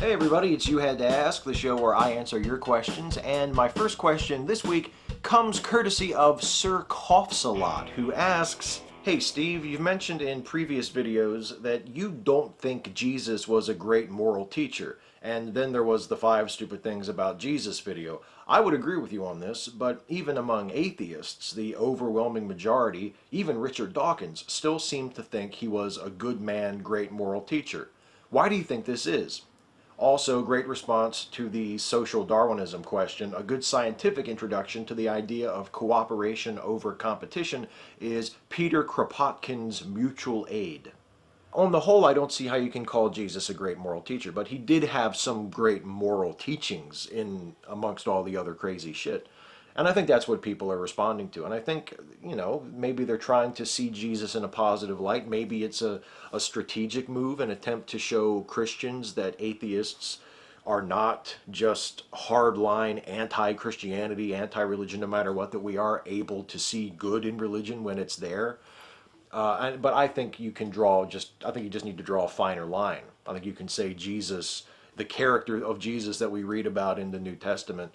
Hey everybody, it's You Had to Ask, the show where I answer your questions, and my first question this week comes courtesy of Sir Coughs a Lot, who asks, Hey Steve, you've mentioned in previous videos that you don't think Jesus was a great moral teacher, and then there was the 5 stupid things about Jesus video. I would agree with you on this, but even among atheists, the overwhelming majority, even Richard Dawkins, still seem to think he was a good man, great moral teacher. Why do you think this is? Also, great response to the social Darwinism question. A good scientific introduction to the idea of cooperation over competition is Peter Kropotkin's mutual aid. On the whole, I don't see how you can call Jesus a great moral teacher, but he did have some great moral teachings in amongst all the other crazy shit. And I think that's what people are responding to. And I think, maybe they're trying to see Jesus in a positive light. Maybe it's a strategic move, an attempt to show Christians that atheists are not just hardline anti-Christianity, anti-religion, no matter what, that we are able to see good in religion when it's there. But I think you can I think you just need to draw a finer line. I think you can say Jesus, the character of Jesus that we read about in the New Testament,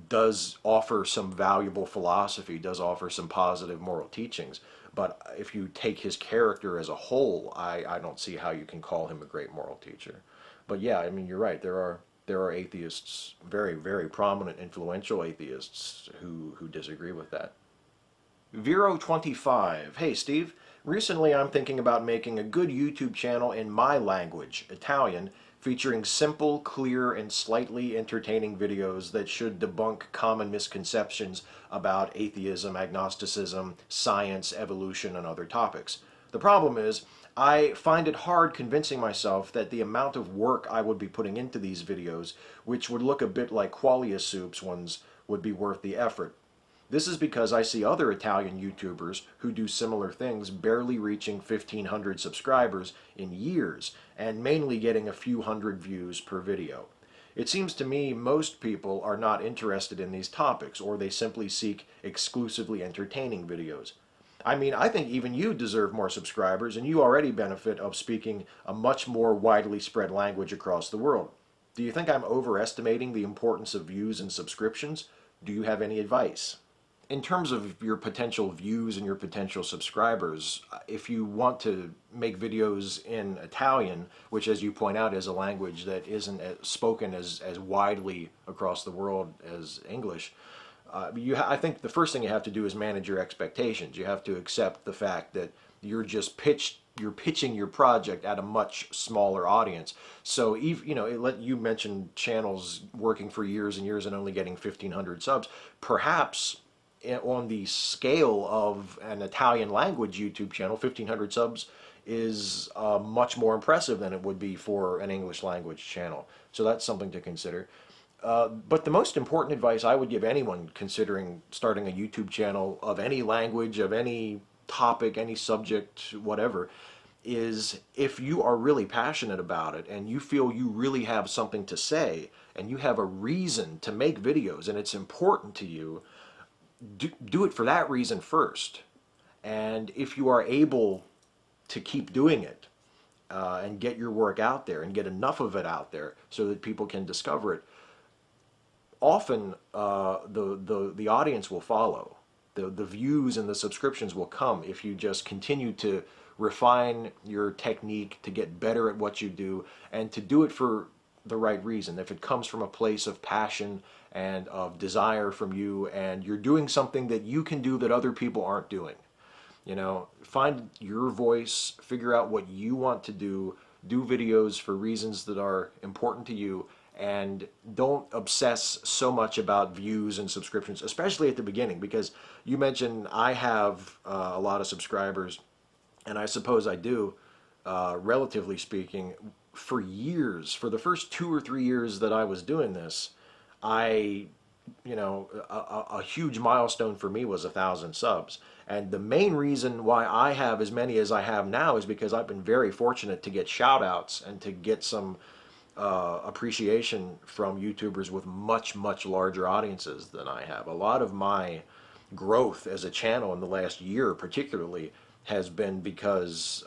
does offer some valuable philosophy, does offer some positive moral teachings. But if you take his character as a whole, I don't see how you can call him a great moral teacher. But yeah, I mean, you're right. There are atheists, very, very prominent, influential atheists who disagree with that. Vero25. Hey Steve, recently I'm thinking about making a good YouTube channel in my language, Italian, featuring simple, clear, and slightly entertaining videos that should debunk common misconceptions about atheism, agnosticism, science, evolution, and other topics. The problem is, I find it hard convincing myself that the amount of work I would be putting into these videos, which would look a bit like Qualia Soup's ones, would be worth the effort. This is because I see other Italian YouTubers who do similar things barely reaching 1,500 subscribers in years and mainly getting a few hundred views per video. It seems to me most people are not interested in these topics, or they simply seek exclusively entertaining videos. I mean, I think even you deserve more subscribers, and you already benefit of speaking a much more widely spread language across the world. Do you think I'm overestimating the importance of views and subscriptions? Do you have any advice? In terms of your potential views and your potential subscribers, if you want to make videos in Italian, which as you point out is a language that isn't spoken as widely across the world as English, I think the first thing you have to do is manage your expectations. You have to accept the fact that you're pitching your project at a much smaller audience. So, you mentioned channels working for years and years and only getting 1,500 subs. Perhaps on the scale of an Italian language YouTube channel, 1,500 subs is much more impressive than it would be for an English language channel. So that's something to consider. But the most important advice I would give anyone considering starting a YouTube channel of any language, of any topic, any subject, whatever, is if you are really passionate about it and you feel you really have something to say and you have a reason to make videos and it's important to you, do it for that reason first. And if you are able to keep doing it and get your work out there and get enough of it out there so that people can discover it, often the audience will follow. The views and the subscriptions will come if you just continue to refine your technique, to get better at what you do, and to do it for the right reason. If it comes from a place of passion and of desire from you, and you're doing something that you can do that other people aren't doing. Find your voice, figure out what you want to do videos for reasons that are important to you, and don't obsess so much about views and subscriptions, especially at the beginning, because you mentioned I have a lot of subscribers, and I suppose I do, relatively speaking. For years, for the first 2 or 3 years that I was doing this, a huge milestone for me was 1,000 subs. And the main reason why I have as many as I have now is because I've been very fortunate to get shoutouts and to get some appreciation from YouTubers with much, much larger audiences than I have. A lot of my growth as a channel in the last year particularly has been because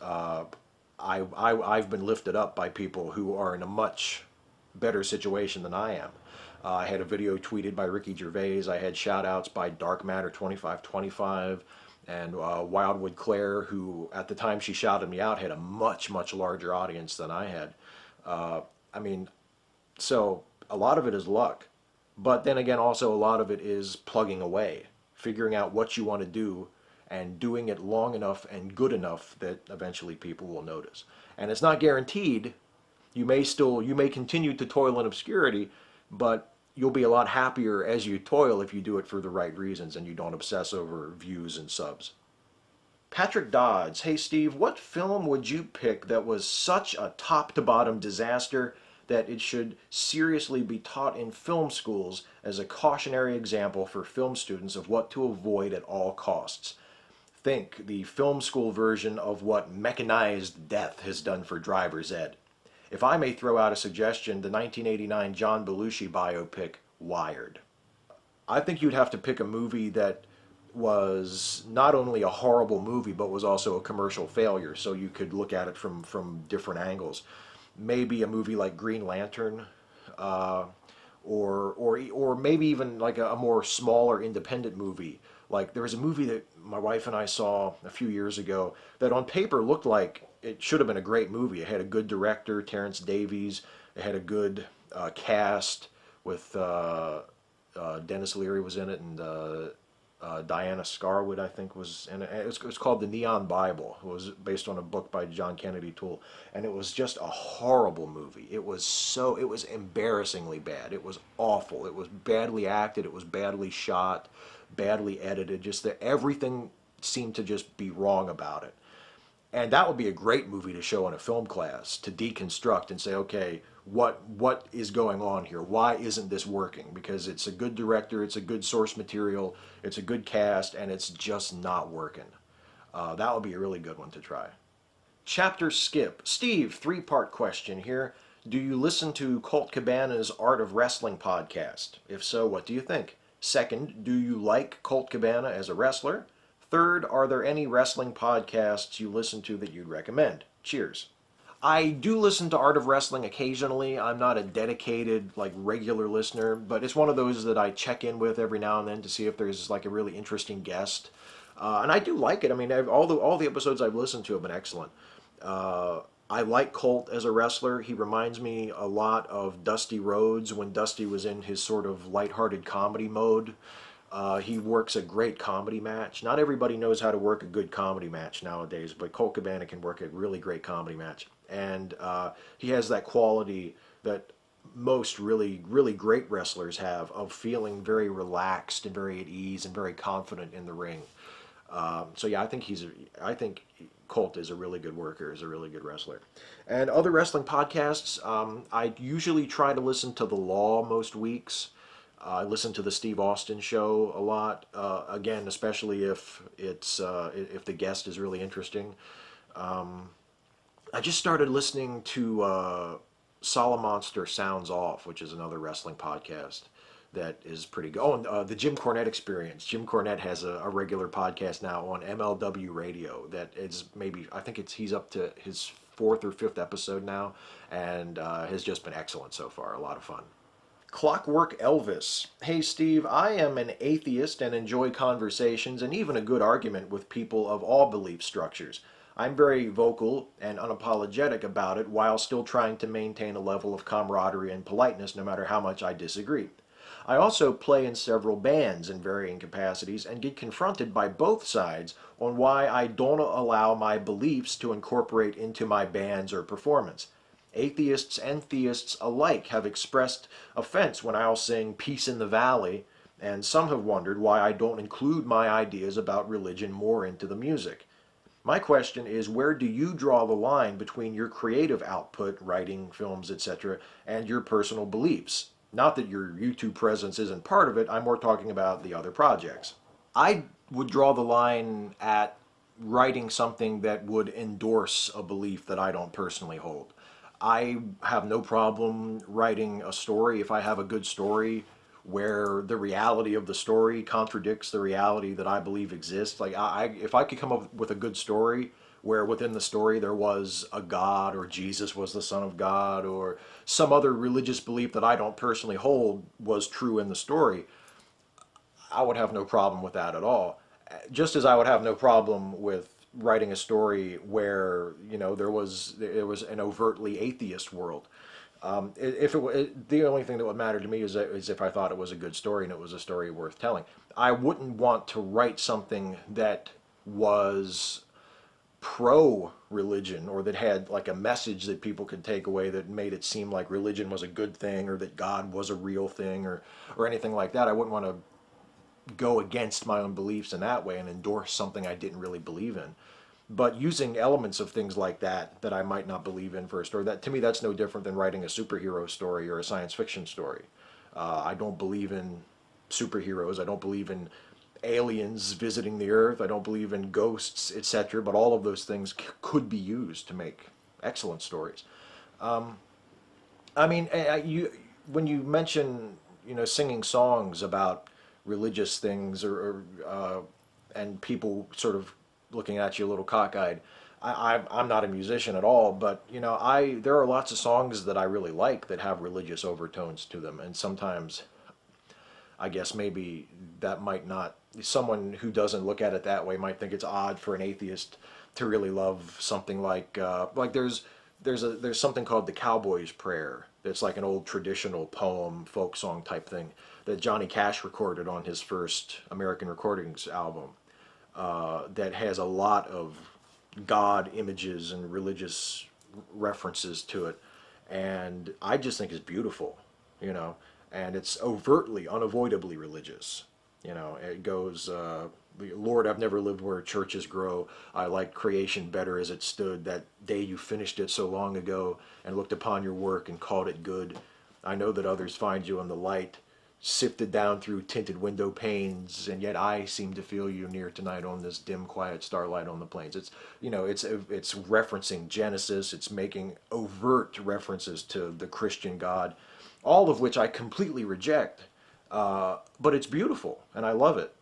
I've been lifted up by people who are in a much better situation than I am. I had a video tweeted by Ricky Gervais. I had shout-outs by Dark Matter 2525 and Wildwood Claire, who at the time she shouted me out had a much larger audience than I had. I mean, so a lot of it is luck. But then again, also a lot of it is plugging away, figuring out what you want to do and doing it long enough and good enough that eventually people will notice. And it's not guaranteed. You may continue to toil in obscurity, but you'll be a lot happier as you toil if you do it for the right reasons and you don't obsess over views and subs. Patrick Dodds, hey Steve, what film would you pick that was such a top to bottom disaster that it should seriously be taught in film schools as a cautionary example for film students of what to avoid at all costs? Think the film school version of what mechanized death has done for driver's ed. If I may throw out a suggestion, the 1989 John Belushi biopic, Wired. I think you'd have to pick a movie that was not only a horrible movie, but was also a commercial failure, so you could look at it from different angles. Maybe a movie like Green Lantern, or maybe even like a more smaller independent movie. Like there was a movie that my wife and I saw a few years ago that on paper looked like it should have been a great movie. It had a good director, Terrence Davies. It had a good cast with Dennis Leary was in it, and Diana Scarwood, I think, was in it. It was called The Neon Bible. It was based on a book by John Kennedy Toole, and it was just a horrible movie. It was embarrassingly bad. It was awful. It was badly acted. It was badly shot, badly edited. Just that everything seemed to just be wrong about it. And that would be a great movie to show in a film class, to deconstruct and say, okay, what is going on here? Why isn't this working? Because it's a good director, it's a good source material, it's a good cast, and it's just not working. That would be a really good one to try. Chapter Skip. Steve, three-part question here. Do you listen to Colt Cabana's Art of Wrestling podcast? If so, what do you think? Second, do you like Colt Cabana as a wrestler? Third, are there any wrestling podcasts you listen to that you'd recommend? Cheers. I do listen to Art of Wrestling occasionally. I'm not a dedicated, regular listener, but it's one of those that I check in with every now and then to see if there's, a really interesting guest. And I do like it. I mean, all the episodes I've listened to have been excellent. I like Colt as a wrestler. He reminds me a lot of Dusty Rhodes when Dusty was in his sort of lighthearted comedy mode. He works a great comedy match. Not everybody knows how to work a good comedy match nowadays, but Colt Cabana can work a really great comedy match. And he has that quality that most really great wrestlers have of feeling very relaxed and very at ease and very confident in the ring. So yeah, I think Colt is a really good worker, is a really good wrestler. And other wrestling podcasts, I usually try to listen to The Law most weeks. I listen to the Steve Austin show a lot. Again, especially if the guest is really interesting. I just started listening to Solomonster Sounds Off, which is another wrestling podcast that is pretty good. Oh, and the Jim Cornette Experience. Jim Cornette has a regular podcast now on MLW Radio that is he's up to his 4th or 5th episode now, and has just been excellent so far. A lot of fun. Clockwork Elvis. Hey Steve, I am an atheist and enjoy conversations and even a good argument with people of all belief structures. I'm very vocal and unapologetic about it while still trying to maintain a level of camaraderie and politeness no matter how much I disagree. I also play in several bands in varying capacities and get confronted by both sides on why I don't allow my beliefs to incorporate into my bands or performance. Atheists and theists alike have expressed offense when I'll sing Peace in the Valley, and some have wondered why I don't include my ideas about religion more into the music. My question is, where do you draw the line between your creative output, writing, films, etc., and your personal beliefs? Not that your YouTube presence isn't part of it, I'm more talking about the other projects. I would draw the line at writing something that would endorse a belief that I don't personally hold. I have no problem writing a story if I have a good story where the reality of the story contradicts the reality that I believe exists. If I could come up with a good story where within the story there was a God, or Jesus was the Son of God, or some other religious belief that I don't personally hold was true in the story, I would have no problem with that at all. Just as I would have no problem with writing a story where, you know, there was an overtly atheist world. If the only thing that would matter to me is if I thought it was a good story and it was a story worth telling. I wouldn't want to write something that was pro religion, or that had like a message that people could take away that made it seem like religion was a good thing, or that God was a real thing, or anything like that. I wouldn't want to go against my own beliefs in that way and endorse something I didn't really believe in. But using elements of things like that I might not believe in for a story, that to me, that's no different than writing a superhero story or a science fiction story. I don't believe in superheroes. I don't believe in aliens visiting the Earth. I don't believe in ghosts, etc. But all of those things could be used to make excellent stories. I mean, when you mention, you know, singing songs about religious things, and people sort of looking at you a little cockeyed. I'm not a musician at all, but you know, there are lots of songs that I really like that have religious overtones to them, and sometimes I guess maybe that might not, someone who doesn't look at it that way might think it's odd for an atheist to really love something like there's something called the Cowboy's Prayer. It's like an old traditional poem, folk song type thing that Johnny Cash recorded on his first American Recordings album, that has a lot of God images and religious references to it. And I just think it's beautiful, you know, and it's overtly, unavoidably religious. You know, it goes, Lord, I've never lived where churches grow. I like creation better as it stood. That day you finished it so long ago and looked upon your work and called it good. I know that others find you in the light, sifted down through tinted window panes, and yet I seem to feel you near tonight on this dim, quiet starlight on the plains. It's, you know, it's referencing Genesis. It's making overt references to the Christian God, all of which I completely reject. But it's beautiful, and I love it,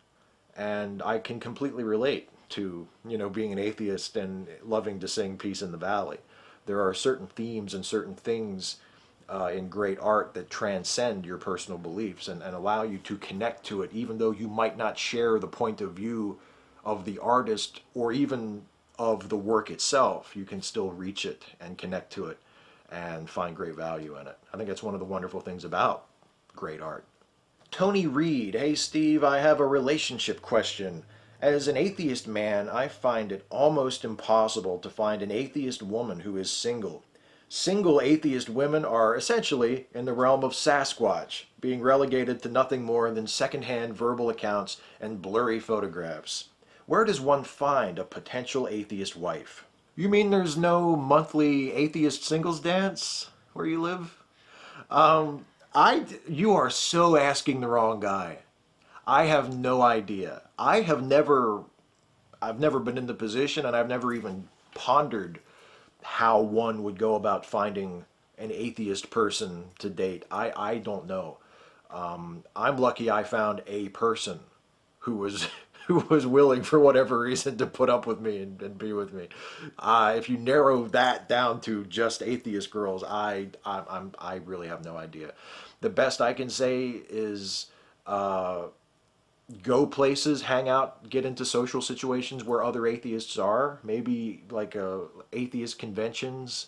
and I can completely relate to, you know, being an atheist and loving to sing Peace in the Valley. There are certain themes and certain things in great art that transcend your personal beliefs, and allow you to connect to it, even though you might not share the point of view of the artist or even of the work itself. You can still reach it and connect to it and find great value in it. I think that's one of the wonderful things about great art. Tony Reed, hey Steve, I have a relationship question. As an atheist man, I find it almost impossible to find an atheist woman who is single. Single atheist women are essentially in the realm of Sasquatch, being relegated to nothing more than secondhand verbal accounts and blurry photographs. Where does one find a potential atheist wife? You mean there's no monthly atheist singles dance where you live? You are so asking the wrong guy. I have no idea. I've never been in the position, and I've never even pondered how one would go about finding an atheist person to date. I don't know. I'm lucky I found a person who was who was willing for whatever reason to put up with me and be with me. If you narrow that down to just atheist girls, I really have no idea. The best I can say is go places, hang out, get into social situations where other atheists are. Maybe like atheist conventions,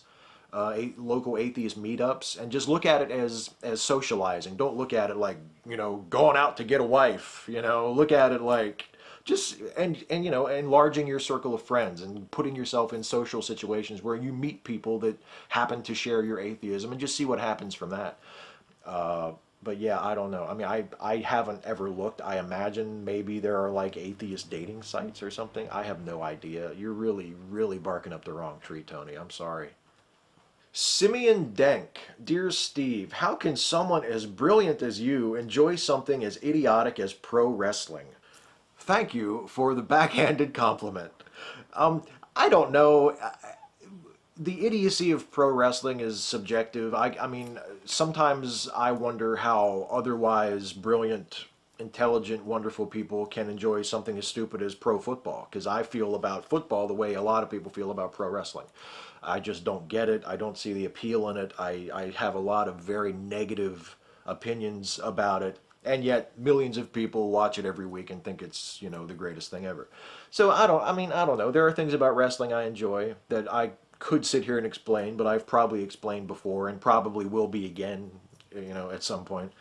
local atheist meetups, and just look at it as socializing. Don't look at it like, you know, going out to get a wife. You know, look at it like just and you know, enlarging your circle of friends and putting yourself in social situations where you meet people that happen to share your atheism, and just see what happens from that. But yeah, I don't know. I mean, I haven't ever looked. I imagine maybe there are like atheist dating sites or something. I have no idea. You're really, really barking up the wrong tree, Tony. I'm sorry. Simeon Denk, dear Steve, how can someone as brilliant as you enjoy something as idiotic as pro wrestling? Thank you for the backhanded compliment. I don't know. The idiocy of pro wrestling is subjective. I mean, sometimes I wonder how otherwise brilliant intelligent, wonderful people can enjoy something as stupid as pro football, because I feel about football the way a lot of people feel about pro wrestling. I just don't get it. I don't see the appeal in it. I have a lot of very negative opinions about it, and yet millions of people watch it every week and think it's, you know, the greatest thing ever. So I don't know. There are things about wrestling I enjoy that I could sit here and explain, but I've probably explained before and probably will be again, you know, at some point.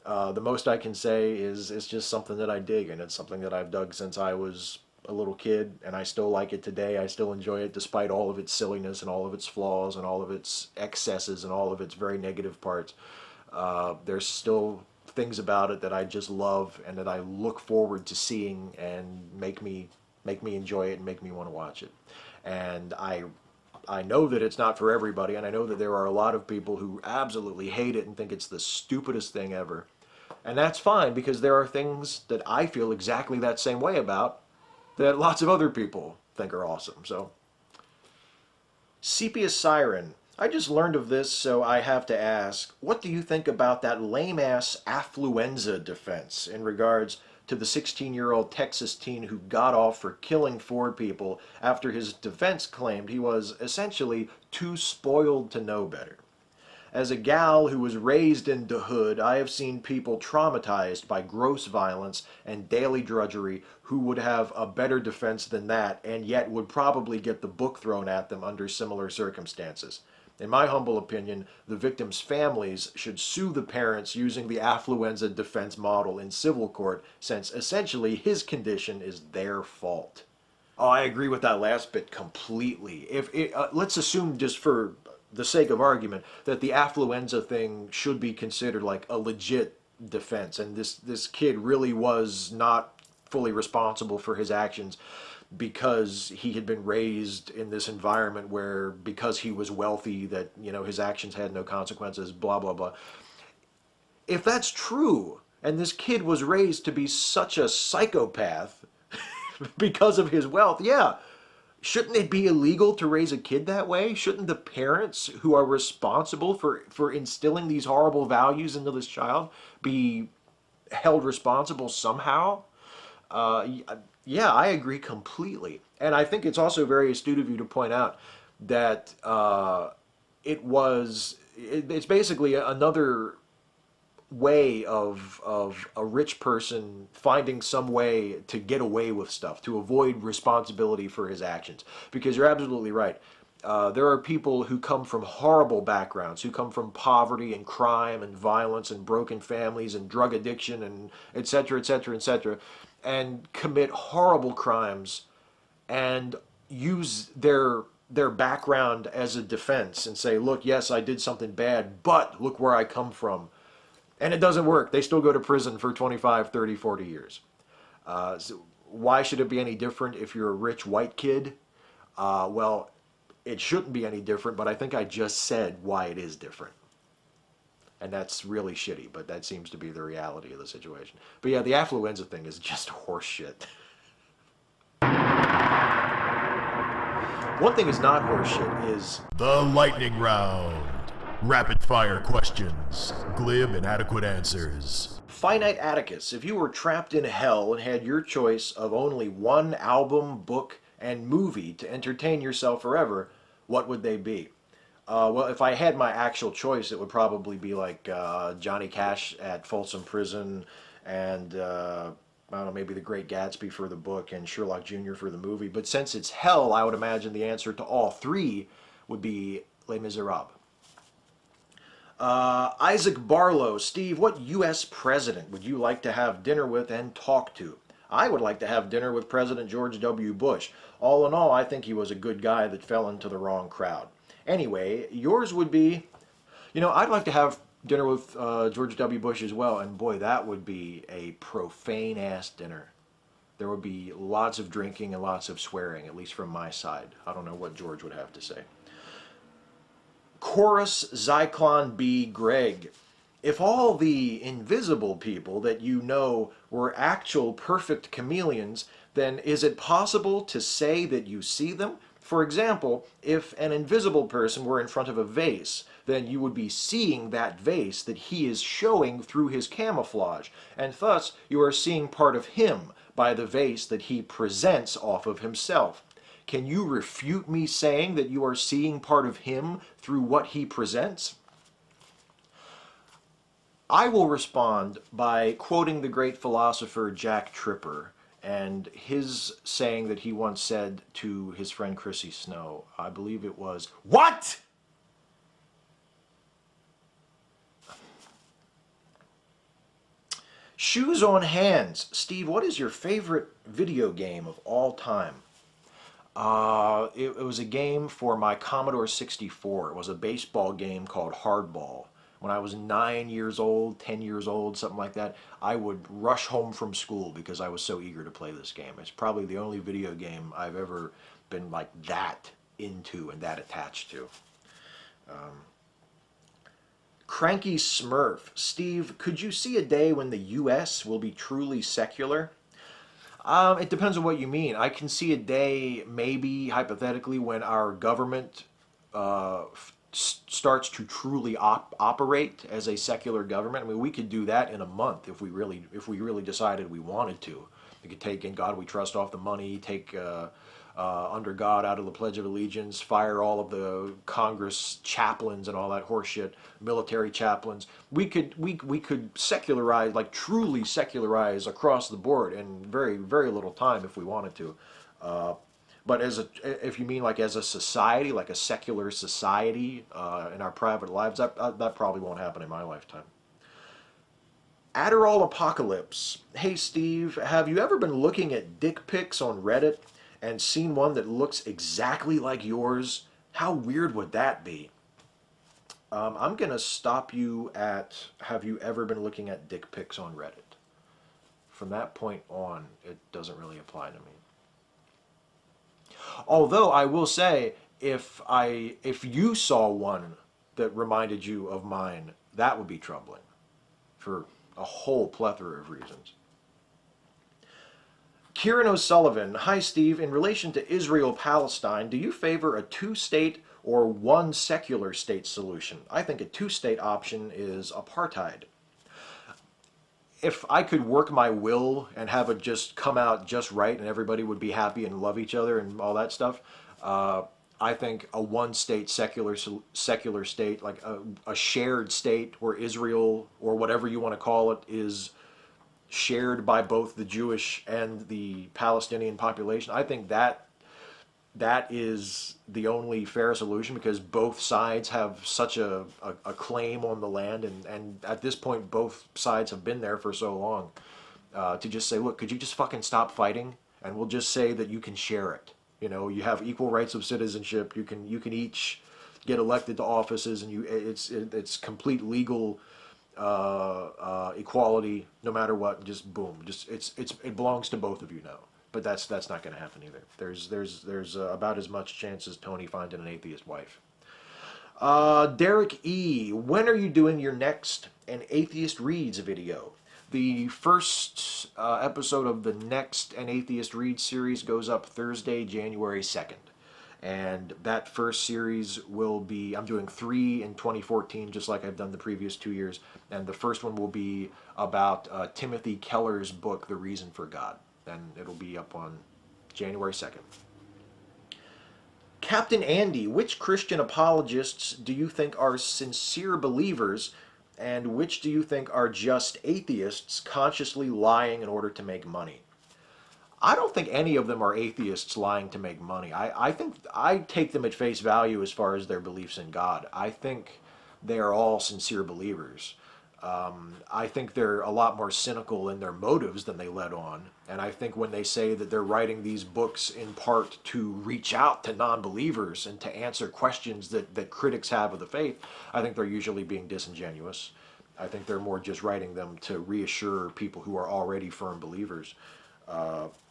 The most I can say is it's just something that I dig, and it's something that I've dug since I was a little kid, and I still like it today. I still enjoy it despite all of its silliness and all of its flaws and all of its excesses and all of its very negative parts. There's still things about it that I just love and that I look forward to seeing and make me enjoy it and make me want to watch it. And I know that it's not for everybody, and I know that there are a lot of people who absolutely hate it and think it's the stupidest thing ever. And that's fine, because there are things that I feel exactly that same way about that lots of other people think are awesome. So, Sepia Siren. I just learned of this, so I have to ask, what do you think about that lame-ass affluenza defense in regards to the 16-year-old Texas teen who got off for killing 4 people after his defense claimed he was essentially too spoiled to know better? As a gal who was raised in the hood, I have seen people traumatized by gross violence and daily drudgery who would have a better defense than that, and yet would probably get the book thrown at them under similar circumstances. In my humble opinion, the victims' families should sue the parents using the affluenza defense model in civil court, since essentially his condition is their fault. Oh, I agree with that last bit completely. Let's assume, just for the sake of argument, that the affluenza thing should be considered like a legit defense, and this kid really was not fully responsible for his actions because he had been raised in this environment where, because he was wealthy, that, you know, his actions had no consequences, blah blah blah. If that's true, and this kid was raised to be such a psychopath because of his wealth, yeah, shouldn't it be illegal to raise a kid that way? Shouldn't the parents who are responsible for instilling these horrible values into this child be held responsible somehow? Yeah, I agree completely. And I think it's also very astute of you to point out that it's basically another way of a rich person finding some way to get away with stuff, to avoid responsibility for his actions. Because you're absolutely right. There are people who come from horrible backgrounds, who come from poverty and crime and violence and broken families and drug addiction and et cetera, et cetera, et cetera, and commit horrible crimes and use their background as a defense and say, look, yes, I did something bad, but look where I come from. And it doesn't work. They still go to prison for 25, 30, 40 years. So why should it be any different if you're a rich white kid? Well, it shouldn't be any different, but I think I just said why it is different. And that's really shitty, but that seems to be the reality of the situation. But yeah, the affluenza thing is just horseshit. One thing is not horseshit is the lightning round. Rapid fire questions, glib and adequate answers. Finite Atticus. If you were trapped in hell and had your choice of only one album, book, and movie to entertain yourself forever, what would they be? Well, if I had my actual choice, it would probably be like Johnny Cash at Folsom Prison, and I don't know, maybe The Great Gatsby for the book and Sherlock Jr. for the movie. But since it's hell, I would imagine the answer to all 3 would be Les Miserables. Isaac Barlow. Steve, what U.S. president would you like to have dinner with and talk to? I would like to have dinner with President George W. Bush. All in all, I think he was a good guy that fell into the wrong crowd. Anyway, yours would be, you know, I'd like to have dinner with George W. Bush as well, and boy, that would be a profane-ass dinner. There would be lots of drinking and lots of swearing, at least from my side. I don't know what George would have to say. Chorus Zyklon B. Greg. If all the invisible people that you know were actual perfect chameleons, then is it possible to say that you see them? For example, if an invisible person were in front of a vase, then you would be seeing that vase that he is showing through his camouflage, and thus you are seeing part of him by the vase that he presents off of himself. Can you refute me saying that you are seeing part of him through what he presents? I will respond by quoting the great philosopher Jack Tripper and his saying that he once said to his friend Chrissy Snow. I believe it was, "What?" Shoes on Hands. Steve, what is your favorite video game of all time? It was a game for my Commodore 64. It was a baseball game called Hardball. When I was 9 years old, 10 years old, something like that, I would rush home from school because I was so eager to play this game. It's probably the only video game I've ever been like that into and that attached to. Cranky Smurf. Steve, could you see a day when the U.S. will be truly secular? It depends on what you mean. I can see a day, maybe, hypothetically, when our government starts to truly operate as a secular government. I mean, we could do that in a month if we really decided we wanted to. We could take "In God We Trust" off the money, take "Under God" out of the Pledge of Allegiance, fire all of the Congress chaplains and all that horseshit, military chaplains. We could secularize, like truly secularize across the board in very, very little time if we wanted to. But if you mean like as a society, like a secular society in our private lives, that probably won't happen in my lifetime. Adderall Apocalypse. Hey Steve, have you ever been looking at dick pics on Reddit and seen one that looks exactly like yours? How weird would that be? I'm going to stop you at, have you ever been looking at dick pics on Reddit? From that point on, it doesn't really apply to me. Although I will say, if you saw one that reminded you of mine, that would be troubling for a whole plethora of reasons. Kieran O'Sullivan. Hi Steve, in relation to Israel-Palestine, do you favor a two-state or one secular state solution? I think a two-state option is apartheid. If I could work my will and have it just come out just right and everybody would be happy and love each other and all that stuff, I think a one-state secular state, like a shared state where Israel, or whatever you want to call it, is shared by both the Jewish and the Palestinian population, I think that is the only fair solution, because both sides have such a claim on the land, and at this point both sides have been there for so long, to just say, look, could you just fucking stop fighting and we'll just say that you can share it. You know, you have equal rights of citizenship, you can each get elected to offices, and it's complete legal equality no matter what. Just boom, just it belongs to both of you now. But that's not going to happen either. There's about as much chance as Tony finding an atheist wife. Derek E. When are you doing your next An Atheist Reads video? The first episode of the next An Atheist Reads series goes up Thursday, January 2nd. And that first series will be, I'm doing 3 in 2014, just like I've done the previous 2 years. And the first one will be about Timothy Keller's book, The Reason for God. And it'll be up on January 2nd. Captain Andy, which Christian apologists do you think are sincere believers, and which do you think are just atheists consciously lying in order to make money? I don't think any of them are atheists lying to make money. I think I take them at face value as far as their beliefs in God. I think they are all sincere believers. I think they're a lot more cynical in their motives than they let on. And I think when they say that they're writing these books in part to reach out to non-believers and to answer questions that critics have of the faith, I think they're usually being disingenuous. I think they're more just writing them to reassure people who are already firm believers,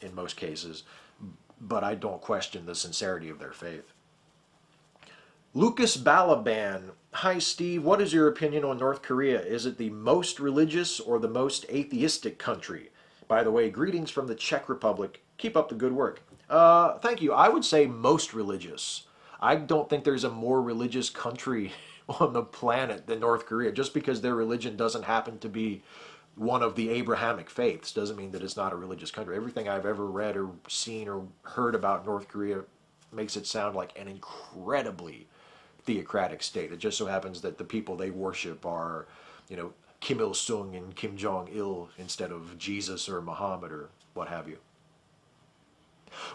in most cases. But I don't question the sincerity of their faith. Lucas Balaban. Hi Steve, what is your opinion on North Korea? Is it the most religious or the most atheistic country? By the way, greetings from the Czech Republic. Keep up the good work. Thank you. I would say most religious. I don't think there's a more religious country on the planet than North Korea. Just because their religion doesn't happen to be one of the Abrahamic faiths doesn't mean that it's not a religious country. Everything I've ever read or seen or heard about North Korea makes it sound like an incredibly theocratic state. It just so happens that the people they worship are, Kim Il-sung and Kim Jong-il instead of Jesus or Muhammad or what have you.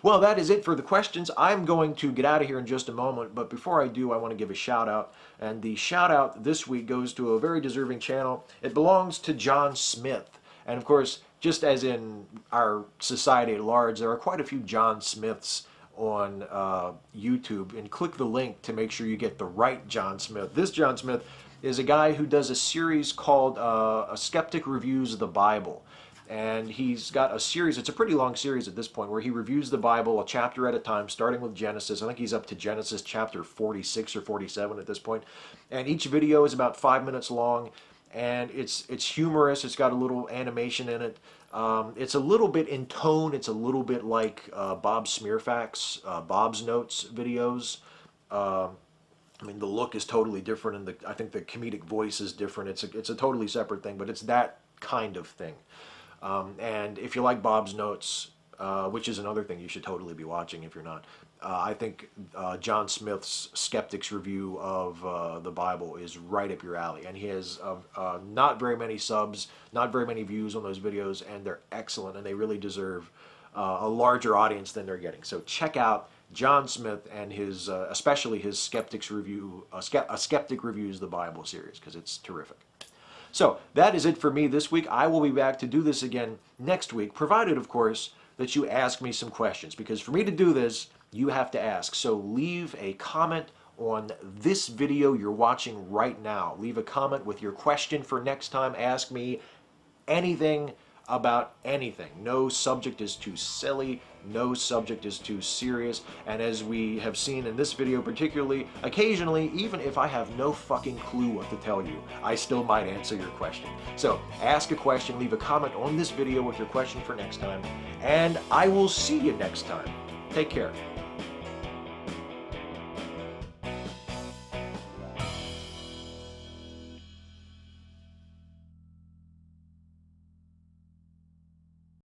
Well, that is it for the questions. I'm going to get out of here in just a moment, but before I do, I want to give a shout out. And the shout out this week goes to a very deserving channel. It belongs to John Smith. And of course, just as in our society at large, there are quite a few John Smiths on YouTube. And click the link to make sure you get the right John Smith. This John Smith is a guy who does a series called A Skeptic Reviews the Bible. And he's got a series, it's a pretty long series at this point, where he reviews the Bible a chapter at a time, starting with Genesis. I think he's up to Genesis chapter 46 or 47 at this point. And each video is about 5 minutes long, and it's humorous, it's got a little animation in it. It's a little bit in tone, it's a little bit like Bob Smearfax, Bob's Notes videos. I mean, the look is totally different, and I think the comedic voice is different. It's a totally separate thing, but it's that kind of thing. And if you like Bob's Notes, which is another thing you should totally be watching if you're not, I think John Smith's Skeptic's review of the Bible is right up your alley. And he has not very many subs, not very many views on those videos, and they're excellent, and they really deserve a larger audience than they're getting. So check out John Smith and his, especially his Skeptic's review, A Skeptic Reviews the Bible series, because it's terrific. So that is it for me this week. I will be back to do this again next week, provided, of course, that you ask me some questions. Because for me to do this, you have to ask. So leave a comment on this video you're watching right now. Leave a comment with your question for next time. Ask me anything about anything. No subject is too silly. No subject is too serious. And as we have seen in this video particularly, occasionally, even if I have no fucking clue what to tell you, I still might answer your question. So ask a question, leave a comment on this video with your question for next time, and I will see you next time. Take care.